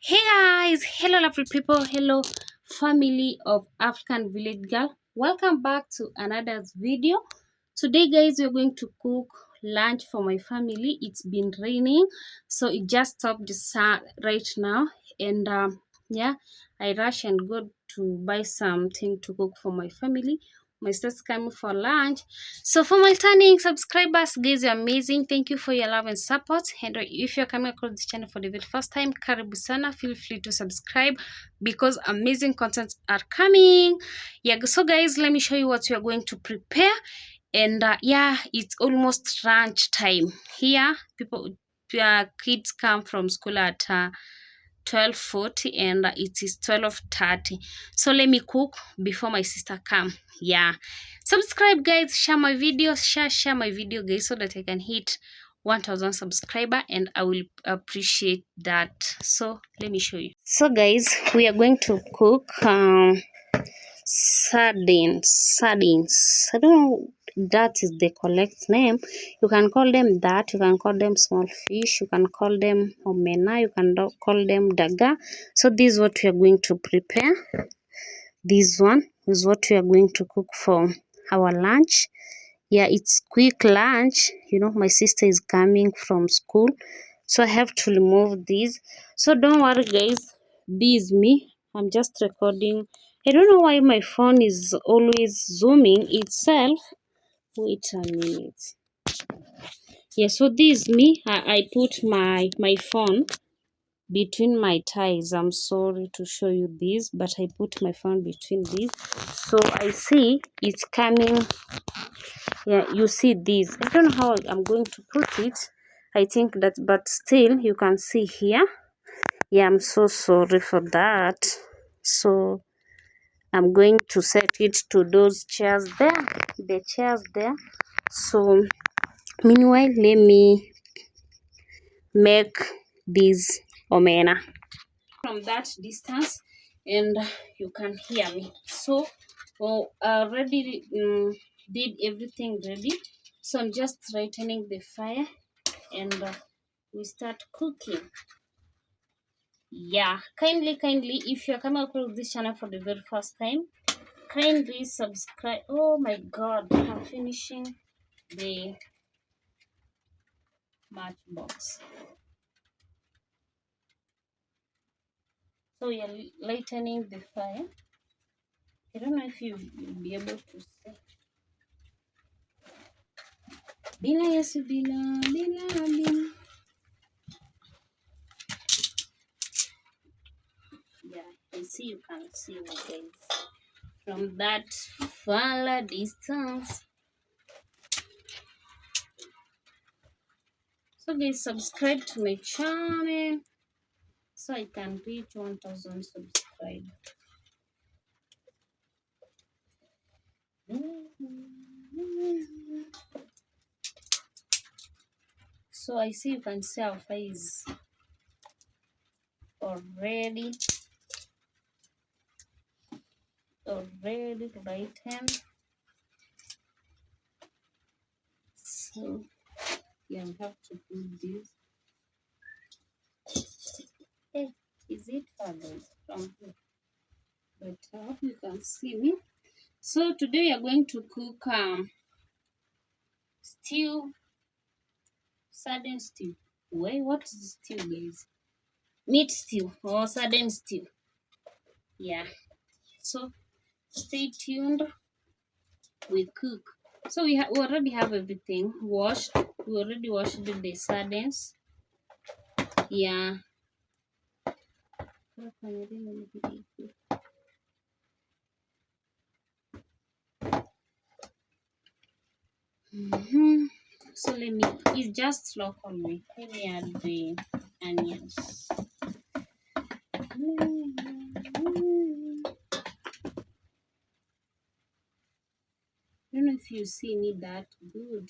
Hey guys, hello lovely people, hello family of African Village Girl. Welcome back to another video. Today guys, we're going to cook lunch for my family. It's been raining, so it just stopped right now, and yeah, I rush and go to buy something to cook for my family. My sister's coming for lunch. So for my returning subscribers, guys, you're amazing. Thank you for your love and support. And if you're coming across this channel for the very first time, karibu sana. Feel free to subscribe because amazing contents are coming. Yeah, so guys, let me show you what we are going to prepare. And yeah, it's almost lunch time here. Kids come from school at 12:40 and it is 12:30, so let me cook before my sister come. Yeah, subscribe guys, share my video, share my video guys, so that I can hit 1000 subscriber, and I will appreciate that. So let me show you. So guys, we are going to cook sardines. I don't know that is the correct name. You can call them that, you can call them small fish, you can call them omena, you can call them daga. So this is what we are going to prepare. This one is what we are going to cook for our lunch. Yeah, it's quick lunch. You know, my sister is coming from school, so I have to remove this. So don't worry guys, this is me. I'm just recording. I don't know why my phone is always zooming itself. Wait a minute. Yeah, so this is me. I put my phone between my thighs. I'm sorry to show you this, but I put my phone between these, so I see it's coming. Yeah, you see this. I don't know how I'm going to put it. I think that, but still you can see here. Yeah, I'm so sorry for that. So I'm going to set it to those chairs there, the chairs there. So meanwhile, let me make this omena from that distance, and you can hear me. So already did everything ready, so I'm just lightening the fire, and we start cooking. Yeah, kindly, if you're coming across this channel for the very first time, kindly subscribe. Oh my god, I'm finishing the matchbox. So you're lightening the fire. I don't know if you'll be able to see. Bila Yesu, bila. Yeah, I see you can see me guys from that far distance. So guys, subscribe to my channel so I can reach 1000 subscribers. So I see you can see our face already right hand. So yeah, we have to put this. Hey, is it far guys from here? But I hope you can see me. So today we are going to cook stew, sardine stew. Wait, what is stew guys? Meat stew or sardine stew. Yeah, so stay tuned, we cook. So we already have everything washed. We already washed the sardines. Yeah. So it's just local me. Let me add the onions. I don't know if you see me that good.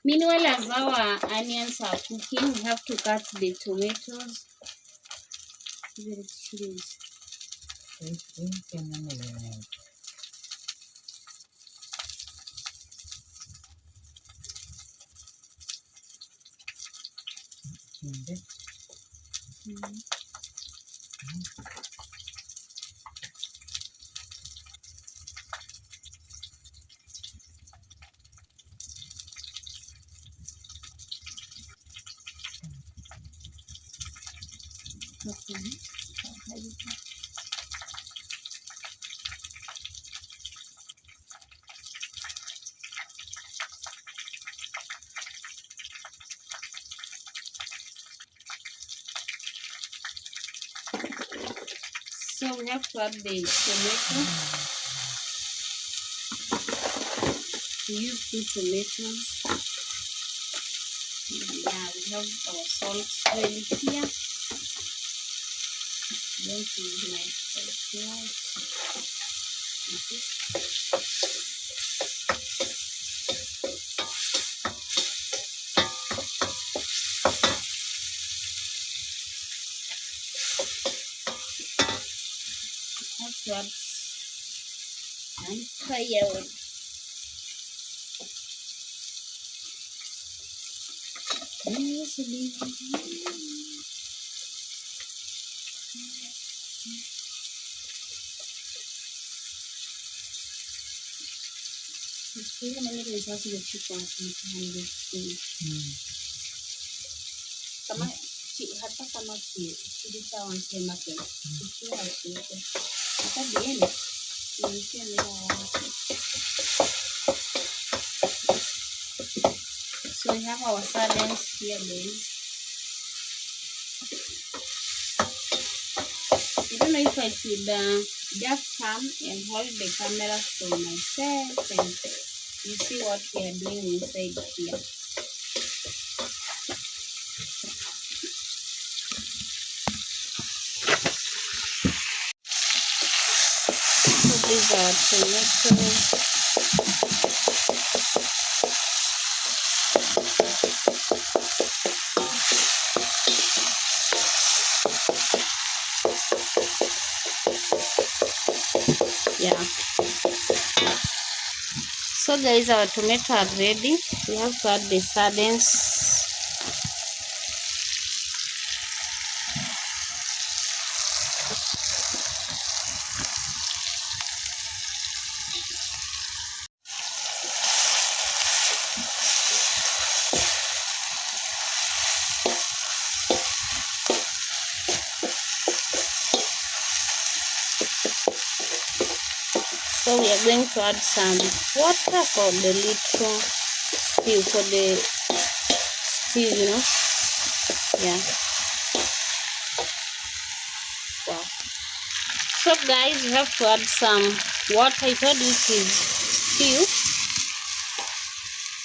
Meanwhile, as our onions are cooking, we have to cut the tomatoes. So we have to add the tomato. We use 2 tomatoes. Yeah, we have our salt ready here. I'm going to use my salt here. Have to add some firewood. Hata kama kilisa wanasema tena ikiwa haikuweke hata bieni nilisikia mila wake. So we have our sardines here, guys. I don't know if I should just come and hold the camera for myself and you see what we are doing inside here. So these are tomatoes. Yeah. So guys, our tomato are ready. We have to add the sardines. So we are going to add some water for the little stew, for the stew, you know. Yeah. Wow. So guys, we have to add some water. I told you it is stew,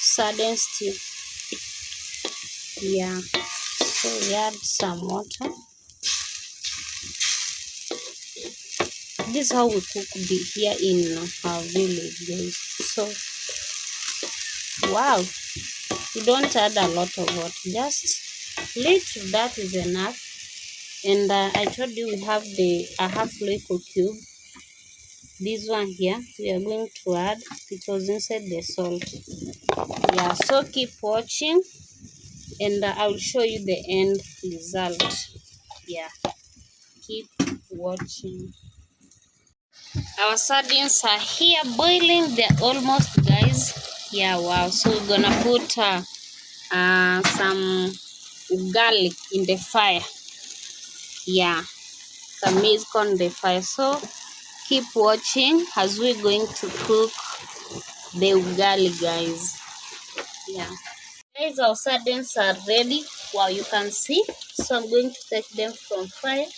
sardine stew. Yeah. So we add some water. This is how we cook here in our village, guys. So wow, you don't add a lot of water, just little, that is enough. And I told you we have a half Royco cube. This one here we are going to add. It was inside the salt. Yeah, so keep watching and I will show you the end result. Yeah, keep watching. Our sardines are here boiling. They're almost, guys. Yeah, wow. So we're gonna put some garlic in the fire. Yeah, some maize corn in the fire. So keep watching as we're going to cook the ugali, guys. Yeah, guys, our sardines are ready. Wow, you can see. So I'm going to take them from fire.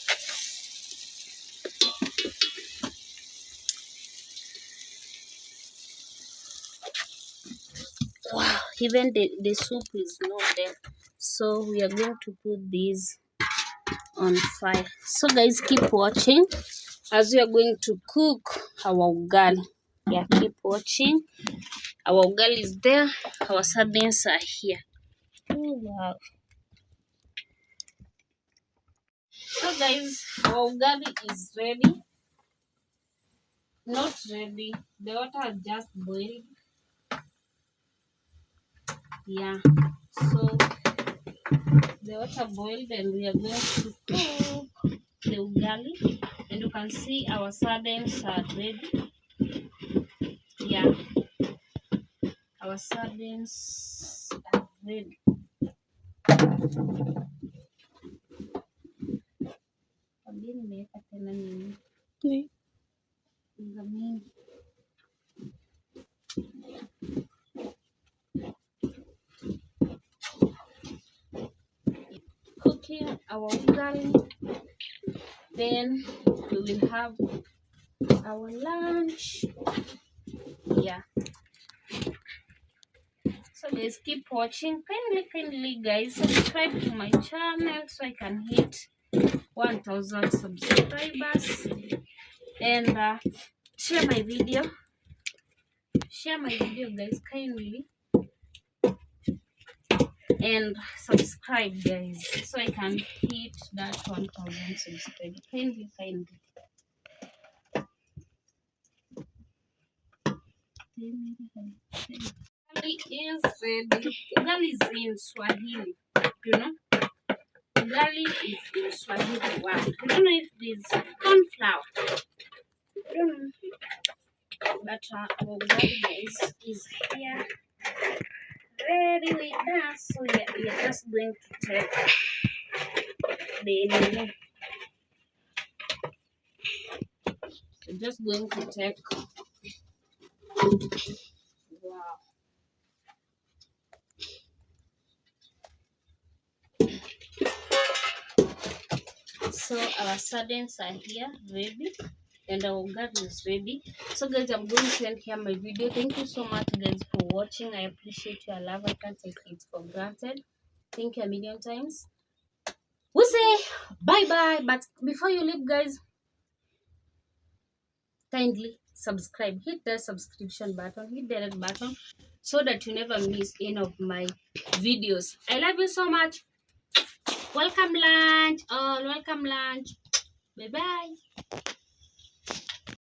even the soup is not there. So we are going to put these on fire. So guys, keep watching as we are going to cook our ugali. Yeah, keep watching. Our ugali is there. Our sardines are here. Oh wow. So guys, our ugali is ready. Not ready. The water just boiled. Yeah. So the water boiled and we are going to cook the ugali. And you can see our sardines are ready. Yeah. Our sardines are ready. Pambili nimeweka tena nini? Unga mingi. Cooking our ugali. Then we will have our lunch. Yeah. So guys, keep watching. Kindly guys, subscribe to my channel so I can hit 1,000 subscribers. And share my video. Share my video guys, kindly. And subscribe guys so I can hit that 1,000 subscribers. Kindly. Ugali is ready. Ugali is in Swahili, you know. Ugali is in Swahili. Wow. I don't know if this corn flour. I don't know. But our ugali guys is here. Ready with us. So yeah, we are just going to take the just going to take wow. So our sardines are here ready and our ugali is ready. So guys, I'm going to end here my video. Thank you so much guys for watching. I appreciate your love. I can't take it for granted. Thank you a million times. We say bye bye, but before you leave guys, kindly subscribe, hit the subscription button, hit the red button so that you never miss any of my videos. I love you so much. Welcome lunch, all welcome lunch. Bye bye.